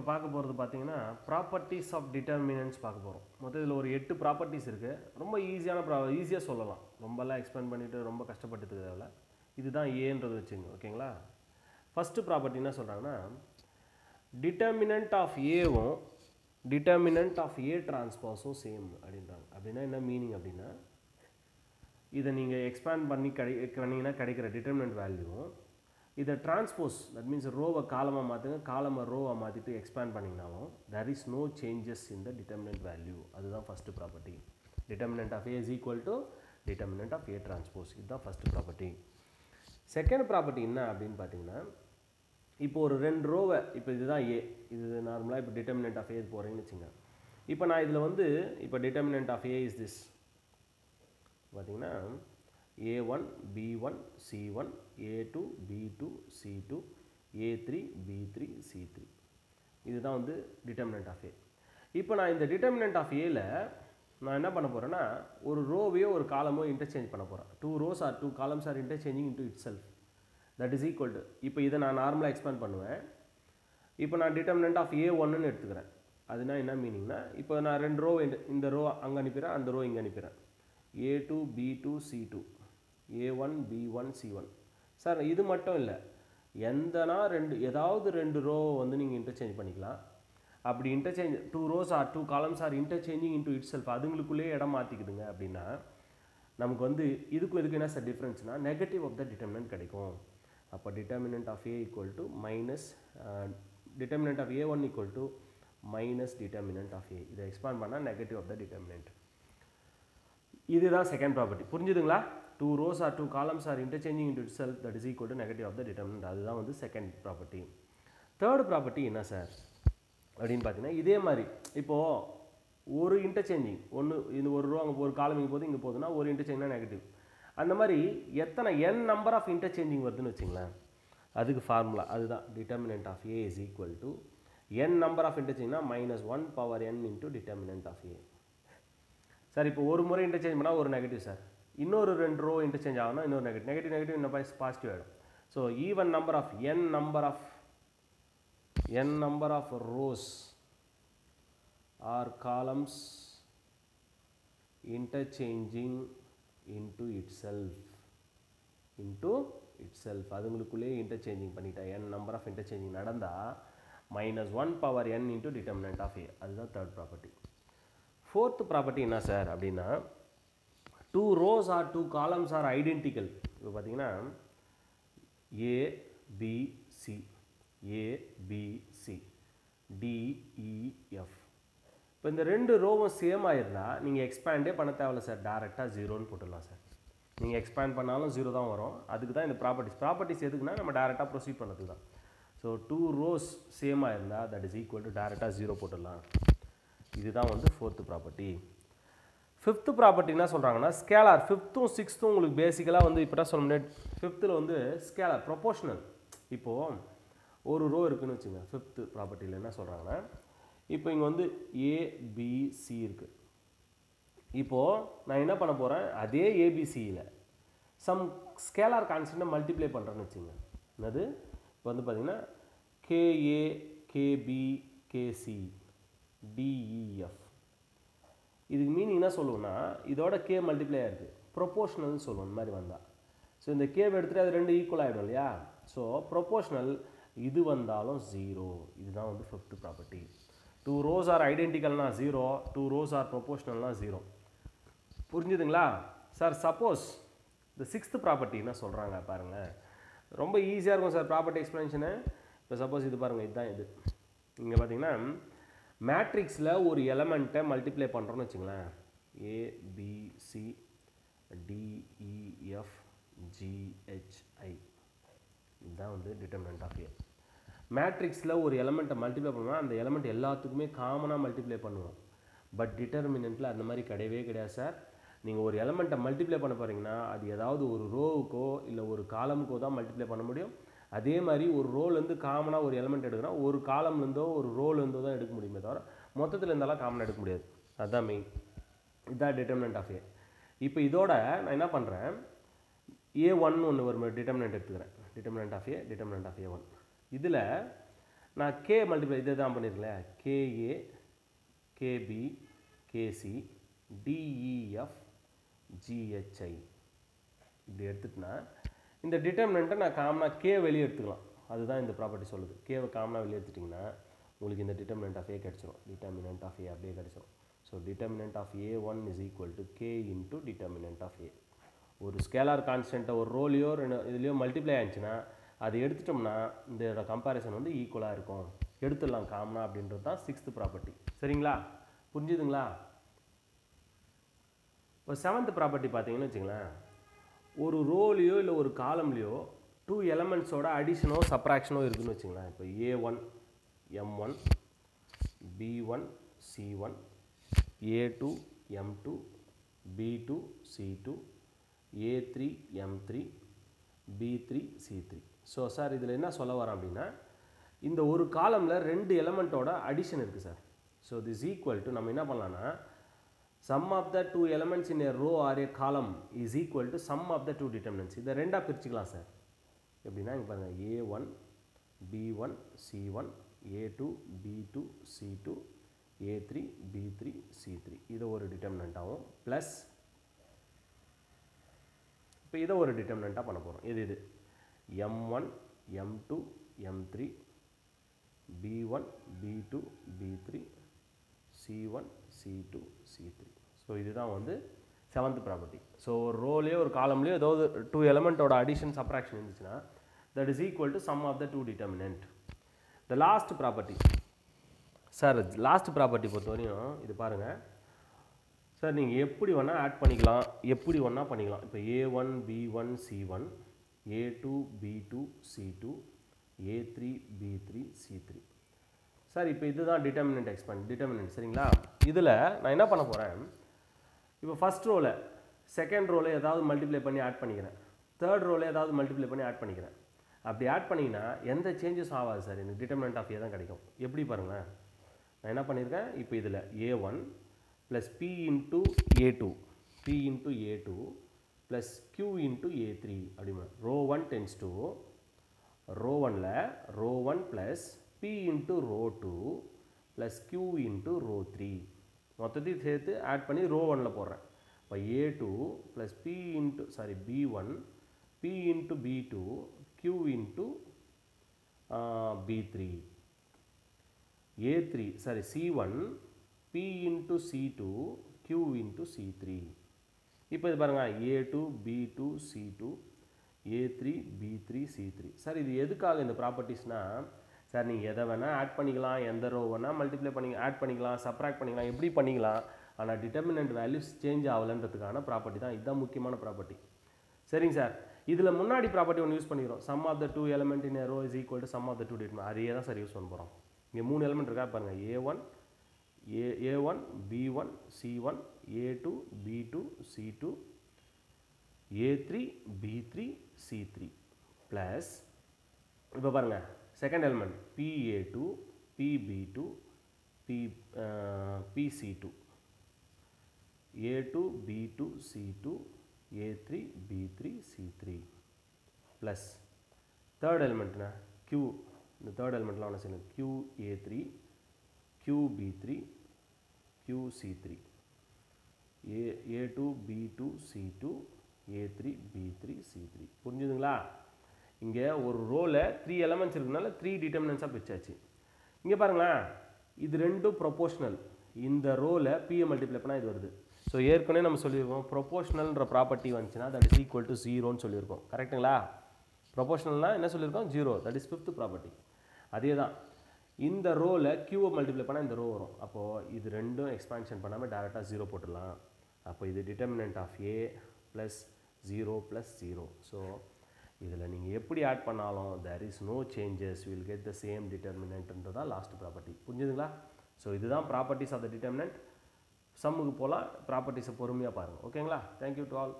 பார்க்க போகிறது பார்த்தீங்கன்னா ப்ராப்பர்ட்டிஸ் ஆஃப் டிட்டர்மினன்ட்ஸ் பார்க்க போகிறோம். மொத்தம் இதில் ஒரு 8 ப்ராப்பர்ட்டிஸ் இருக்குது. ரொம்ப ஈஸியாக சொல்லலாம், ரொம்பலாம் எக்ஸ்பிளைன் பண்ணிவிட்டு ரொம்ப கஷ்டப்பட்டுக்கு தேவையில்ல. இதுதான் ஏன்றது வச்சுங்க, ஓகேங்களா. ஃபஸ்ட்டு ப்ராப்பர்ட்டி என்ன சொல்கிறாங்கன்னா, டிட்டர்மினன்ட் ஆஃப் ஏவும் டிட்டர்மினன்ட் ஆஃப் ஏ டிரான்ஸ்பாஸும் சேம் அப்படின்றாங்க. அப்படின்னா என்ன மீனிங் அப்படின்னா, இதை நீங்கள் எக்ஸ்பேண்ட் பண்ணிங்கன்னா கிடைக்கிற டிட்டர்மினன்ட் வேல்யூவும் இதை டிரான்ஸ்போஸ், தட் மீன்ஸ் ரோவை காலமாக மாற்றுங்க, காலமை ரோவை மாற்றிட்டு எக்ஸ்பேண்ட் பண்ணிங்கனாலும் there is no changes in the determinant value. அதுதான் first property. Determinant of A is equal to determinant of A transpose. இதுதான் ஃபஸ்ட்டு ப்ராப்பர்ட்டி. செகண்ட் ப்ராப்பர்ட்டி என்ன அப்படின்னு பார்த்தீங்கன்னா, இப்போ ஒரு 2 ரோவை, இப்போ இதுதான் ஏ, இது நார்மலாக இப்போ டிட்டர்மினன்ட் ஆஃப் ஏ போகிறேன்னு வச்சுங்க. இப்போ நான் இதில் வந்து இப்போ determinant of A is this பார்த்தீங்கன்னா A1 B1 C1 A2 B2 C2 A3 B3 C3. இதுதான் வந்து டிட்டர்மினன்ட் ஆஃப் ஏ. இப்போ நான் இந்த டிட்டர்மினன்ட் ஆஃப் ஏல நான் என்ன பண்ண போகிறேன்னா, ஒரு ரோவையோ ஒரு காலமோ இன்டர்சேஞ்ச் பண்ண போகிறேன். 2 rows or 2 columns are interchanging into itself. That is equal to, இப்போ இதை நான் நார்மலாக எக்ஸ்பேண்ட் பண்ணுவேன். இப்போ நான் டிட்டர்மினன்ட் ஆஃப் A1ன்னு எடுத்துக்கிறேன். அதுனா என்ன மீனிங்னா, இப்போ நான் 2 ரோ இந்த ரோ அங்கே அனுப்பிடுறேன், அந்த ரோ இங்கே அனுப்பிடுறேன். A2 B2 C2 A1 B1 C1. Sir இது மட்டும் இல்லை, ஏதாவது 2 ரோ வந்து நீங்கள் இன்டர்சேஞ்ச் பண்ணிக்கலாம். அப்படி interchange 2 rows or 2 columns are interchanging into itself, அதுங்களுக்குள்ளே இடம் மாற்றிக்குதுங்க அப்படின்னா நமக்கு வந்து இதுக்கும் இதுக்கு என்ன சார் டிஃப்ரென்ஸ்னால் நெகட்டிவ் ஆஃப் த டிட்டர்மினன்ட் கிடைக்கும். அப்போ determinant of A equal to minus determinant of A1 equal to minus determinant of A. இதை எக்ஸ்பேண்ட் பண்ணால் நெகட்டிவ் ஆஃப் த டிட்டர்மினன்ட். இதுதான் செகண்ட் ப்ராப்பர்ட்டி. புரிஞ்சுதுங்களா? 2 rows or 2 columns are interchanging into itself, that is equal to negative of the determinant. அதுதான் வந்து second property. Third property என்ன sir அப்படின்னு பார்த்தீங்கன்னா, இதே மாதிரி இப்போது ஒரு இன்டர்சேஞ்சிங் இந்த ஒரு ரோ அங்கே ஒரு காலம் இங்கே போகுது, இங்கே போகுதுன்னா ஒரு இன்டர்சேஞ்ச்னா நெகட்டிவ். அந்த மாதிரி எத்தனை n நம்பர் ஆஃப் இன்டர்சேஞ்சிங் வருதுன்னு வச்சுங்களேன், அதுக்கு ஃபார்முலா அதுதான் determinant of A is equal to n number of இன்டர்சேஞ்ச்னா -1/n into determinant of A. Sir இப்போ ஒரு முறை இன்டர்சேஞ்ச் பண்ணால் ஒரு நெகட்டிவ் சார், இன்னொரு 2 ரோ இன்டர்சேஞ்ச் ஆகுனா இன்னொரு நெகட்டிவ் இன்னும் பாசிட்டிவ் ஆகிடும். So even number of n number of rows or columns interchanging into itself அதுங்களுக்குள்ளே இன்டர்சேஞ்சிங் பண்ணிட்டா n number of interchanging நடந்தால் -1/n into determinant of a. அதுதான் தேர்ட் ப்ராப்பர்ட்டி. ஃபோர்த் ப்ராப்பர்ட்டி என்ன sir அப்படின்னா, 2 rows or 2 columns are identical. இப்போ பார்த்தீங்கன்னா A B C A B C D E F. இப்போ இந்த 2 ரோவும் சேம் ஆயிருந்தால் நீங்கள் எக்ஸ்பேண்டே பண்ண தேவையில்ல சார், டேரெக்டாக 0ன்னு போட்டுடலாம் சார். நீங்கள் எக்ஸ்பேண்ட் பண்ணாலும் 0 தான் வரும். அதுக்கு தான் இந்த ப்ராப்பர்ட்டிஸ் எதுக்குன்னா நம்ம டேரெக்டாக ப்ரொசீட் பண்ணதுக்கு தான். ஸோ 2 rows சேம் ஆயிருந்தால் தட் இஸ் ஈக்குவல் டு டேரெக்டாக 0 போட்டுடலாம். இதுதான் வந்து ஃபோர்த்து ப்ராப்பர்ட்டி. ஃபிஃப்த்து ப்ராப்பர்ட்டி என்ன சொல்கிறாங்கன்னா, ஸ்கேலார். ஃபிஃப்த்தும் சிக்ஸ்த்தும் உங்களுக்கு பேசிக்கலாக வந்து இப்போ தான் சொல்ல முடியாது. ஃபிஃப்த்தில் வந்து ஸ்கேலார் ப்ரொபோஷனல். இப்போது ஒரு ரோ இருக்குதுன்னு வச்சுங்க. ஃபிஃப்த்து ப்ராப்பர்ட்டியில் என்ன சொல்கிறாங்கன்னா, இப்போ இங்கே வந்து ஏபிசி இருக்குது. இப்போது நான் என்ன பண்ண போகிறேன், அதே ஏபிசியில் சம் ஸ்கேலார் கான்ஸ்டன்ட்டை மல்டிப்ளை பண்ணுறேன்னு வச்சுங்க. என்னது இப்போ வந்து பார்த்திங்கன்னா கேஏ கேபி கேசி டிஇஎஃப். இதுக்கு மீனிங் என்ன சொல்லுவோம்னா, இதோட கே மல்டிப்ளை ஆகிருக்கு, ப்ரொபோஷனல்னு சொல்லுவோம் இந்த மாதிரி வந்தால். ஸோ இந்த கேவை எடுத்துகிட்டு அது 2 ஈக்குவல் ஆகிடும் இல்லையா. ஸோ ப்ரொபோஷனல் இது வந்தாலும் 0. இதுதான் வந்து ஃபிஃப்த்து ப்ராப்பர்ட்டி. 2 rows ஆர் ஐடென்டிக்கல்னா 0, 2 rows ஆர் ப்ரொபோஷனல்னா 0. புரிஞ்சுதுங்களா சார்? சப்போஸ் இந்த சிக்ஸ்த்து ப்ராப்பர்ட்டி என்ன சொல்கிறாங்க பாருங்கள், ரொம்ப ஈஸியாக இருக்கும் சார் ப்ராப்பர்ட்டி எக்ஸ்பிளனேஷனு. இப்போ சப்போஸ் இது பாருங்கள், இதுதான் இது. இங்கே பார்த்தீங்கன்னா மேட்ரிக்ஸில் ஒரு எலமெண்ட்டை மல்டிப்ளை பண்ணுறோன்னு வச்சுங்களேன். ABC DEF GHI. இதுதான் வந்து டிட்டர்மினன்ட் ஆஃப் ஏ. மேட்ரிக்ஸில் ஒரு எலமெண்ட்டை மல்டிப்ளை பண்ணுவோம், அந்த எலமெண்ட் எல்லாத்துக்குமே காமனாக மல்டிப்ளை பண்ணுவோம். பட் டிட்டர்மினன்ட்டில் அந்த மாதிரி கிடையவே கிடையாது சார். நீங்கள் ஒரு எலமெண்ட்டை மல்டிப்ளை பண்ண போகிறீங்கன்னா அது ஏதாவது ஒரு ரோவுக்கோ இல்லை ஒரு காலமுக்கோ தான் மல்டிப்ளை பண்ண முடியும். அதே மாதிரி ஒரு ரோலேருந்து காமனாக ஒரு எலமெண்ட் எடுக்கிறோம், ஒரு காலம்லேருந்தோ ஒரு ரோலேருந்தோ தான் எடுக்க முடியுமே தவிர மொத்தத்தில் இருந்தாலும் காமனாக எடுக்க முடியாது. அதுதான் மெயின். இதுதான் டிட்டர்மினன்ட் ஆஃப் ஏ. இப்போ இதோட நான் என்ன பண்ணுறேன், A1 ஒன்று ஒரு டிட்டர்மினன்ட் எடுத்துக்கிறேன். Determinant of A, determinant of A1. இதில் நான் கே மல்டிப்ளை இதே தான் பண்ணியிருக்கேன், k a k b k c d e f g h i இப்படி எடுத்துட்டுனா இந்த டிட்டர்மினண்ட்டை நான் காமனாக கே வெளியே எடுத்துக்கலாம். அதுதான் இந்த ப்ராப்பர்ட்டி சொல்லுது. கேவை காமனாக வெளியே எடுத்துட்டிங்கன்னா உங்களுக்கு இந்த டிட்டர்மினண்ட் ஆஃப் ஏ கிடச்சிரும். டிட்டர்மினண்ட் ஆஃப் ஏ அப்படியே கிடச்சிரும். So determinant of A one is equal to K into determinant of A. ஒரு ஸ்கேலார் கான்ஸ்டன்ட்டை ஒரு ரோலையோ இதுலேயோ மல்டிப்ளை ஆச்சுன்னா அது எடுத்துட்டோம்னா இந்த கம்பேரிசன் வந்து ஈக்குவலாக இருக்கும். எடுத்துடலாம் காமனாக அப்படின்றது தான் 6th ப்ராப்பர்ட்டி. சரிங்களா, புரிஞ்சுதுங்களா? இப்போ 7th ப்ராப்பர்ட்டி பார்த்தீங்கன்னு வச்சுங்களேன், ஒரு ரோலையோ இல்லை ஒரு காலம்லையோ 2 எலமெண்ட்ஸோட அடிஷனோ சப்ராக்ஷனோ இருக்குதுன்னு வச்சுங்களேன். இப்போ A1 M1 B1 C1 A2 M2 B2 C2 A3 M3 B3 C3. So sir இதில் என்ன சொல்ல வரேன் அப்படின்னா, இந்த ஒரு காலமில் 2 எலமெண்ட்டோட அடிஷன் இருக்குது sir. So this equal to நம்ம என்ன பண்ணலான்னா, sum of the 2 elements in a row or a column is equal to sum of the 2 determinants. இதை ரெண்டாக பிரிச்சுக்கலாம் சார். எப்படின்னா இங்கே பாருங்கள், A1 B1 C1 A2 B2 C2 A3 B3 C3 இதை ஒரு டிட்டர்மினண்ட்டாகவும் ப்ளஸ் இப்போ இதை ஒரு டிட்டர்மினண்ட்டாக பண்ண போகிறோம். இது M1 M2 M3 B1 B2 B3 C1 C2 C3. So இதுதான் வந்து 7th ப்ராப்பர்ட்டி. ஸோ ஒரு ரோலையோ ஒரு காலம்லையோ ஏதாவது 2 எலமெண்ட்டோட அடிஷன் சப்ராக்ஷன் இருந்துச்சுன்னா that is equal to sum of the 2 determinant. The last property. Sir last property பொறுத்தவரையும் இது பாருங்கள் சார், நீங்கள் எப்படி வேணால் ஆட் பண்ணிக்கலாம், எப்படி வேணால் பண்ணிக்கலாம். இப்போ A1 B1 C1 A2 B2 C2 A3 B3 C3. Sir இப்போ இதுதான் டிட்டர்மினன்ட் சரிங்களா. இதில் நான் என்ன பண்ண போகிறேன், இப்போ ஃபஸ்ட் ரோவில் செகண்ட் ரோவில் ஏதாவது மல்டிப்ளை பண்ணி ஆட் பண்ணிக்கிறேன், தேர்ட் ரோவில் ஏதாவது மல்டிப்ளை பண்ணி ஆட் பண்ணிக்கிறேன். அப்படி ஆட் பண்ணிங்கன்னா எந்த சேஞ்சஸும் ஆகாது சார், எனக்கு டிட்டர்மினன்ட் ஆஃப் ஏ தான் கிடைக்கும். எப்படி பாருங்களேன், நான் என்ன பண்ணியிருக்கேன், இப்போ இதில் A1 plus P into A2 P into A2 plus Q into A3 அப்படிமா ரோ 1 டென்ஸ் டு ரோ 1ல் row 1 plus P into row 2 plus Q into row 3 மொத்தத்தையும் சேர்த்து ஆட் பண்ணி ரோ 1ல் போடுறேன். இப்போ A2 plus P into B1 P into B2 Q into B3 A3 C1 P into C2 Q into C3. இப்போ இது பாருங்கள், A2 B2 C2 A3 B3 C3. Sir இது எதுக்காக இந்த ப்ராப்பர்ட்டிஸ்னால், சார் நீங்கள் எதை வேணால் ஆட் பண்ணிக்கலாம், எந்த ரோ வேணால் மல்டிப்ளை பண்ணி ஆட் பண்ணிக்கலாம், சப்ராக்ட் பண்ணிக்கலாம், எப்படி பண்ணிக்கலாம். ஆனால் டிட்டர்மினன்ட் வேல்யூஸ் சேஞ்ச் ஆகலைன்றதுக்கான ப்ராப்பர்ட்டி தான். இதுதான் முக்கியமான ப்ராப்பர்ட்டி. சரிங்க சார், இதில் முன்னாடி ப்ராப்பர்ட்டி ஒன்று யூஸ் பண்ணிக்கிறோம். Sum of the 2 element in a row is equal to sum of the 2 determinant. அதே தான் சார் யூஸ் பண்ண போகிறோம். இங்கே 3 எலமெண்ட் இருக்கா பாருங்கள், A1 B1 C1 A2 B2 C2 A3 B3 C3 plus இப்போ பாருங்கள் second element PA2 PB2 PC2 A2 B2 C2 A3 B3 C3 plus third எலிமெண்ட்னா Q. இந்த தேர்ட் எலிமெண்ட்லாம் ஒன்று செய்யணும், QA3 QB3 QC3 A2 B2 C2 A3 B3 C3. புரிஞ்சுதுங்களா? இங்கே ஒரு ரோவில் 3 எலமெண்ட்ஸ் இருக்குனால 3 டிட்டர்மினன்ட்ஸாக பிரிச்சாச்சு. இங்கே பாருங்களேன், இது ரெண்டும் ப்ரொபோஷனல். இந்த ரோவில் பிஏ மல்டிப்ளை பண்ணால் இது வருது. ஸோ ஏற்கனவே நம்ம சொல்லியிருக்கோம், ப்ரொபோஷனல்ன்ற ப்ராப்பர்ட்டி வந்துச்சுன்னா தட் இஸ் ஈக்குவல் டு 0ன்னு சொல்லியிருக்கோம். கரெக்டுங்களா? ப்ரொபோஷனல்னால் என்ன சொல்லியிருக்கோம், 0. That is 5th property. அதே தான் இந்த ரோவில் கியூவை மல்டிப்ளை பண்ணால் இந்த ரோ வரும். அப்போது இது ரெண்டும் எக்ஸ்பான்ஷன் பண்ணாமல் டேரெக்டாக 0 போட்டுடலாம். அப்போ இது determinant of A plus 0 plus 0. So இதில் நீங்கள் எப்படி ஆட் பண்ணாலும் there is no changes, will get the same டிட்டர்மினன்ட்ன்றதான் லாஸ்ட் ப்ராப்பர்ட்டி. புரிஞ்சுதுங்களா? ஸோ இதுதான் ப்ராப்பர்ட்டிஸ் ஆஃப் த டிட்டர்மினன்ட். சம்முக்கு போகலாம், ப்ராப்பர்ட்டிஸை பொறுமையாக பாருங்கள். ஓகேங்களா? Thank you to all.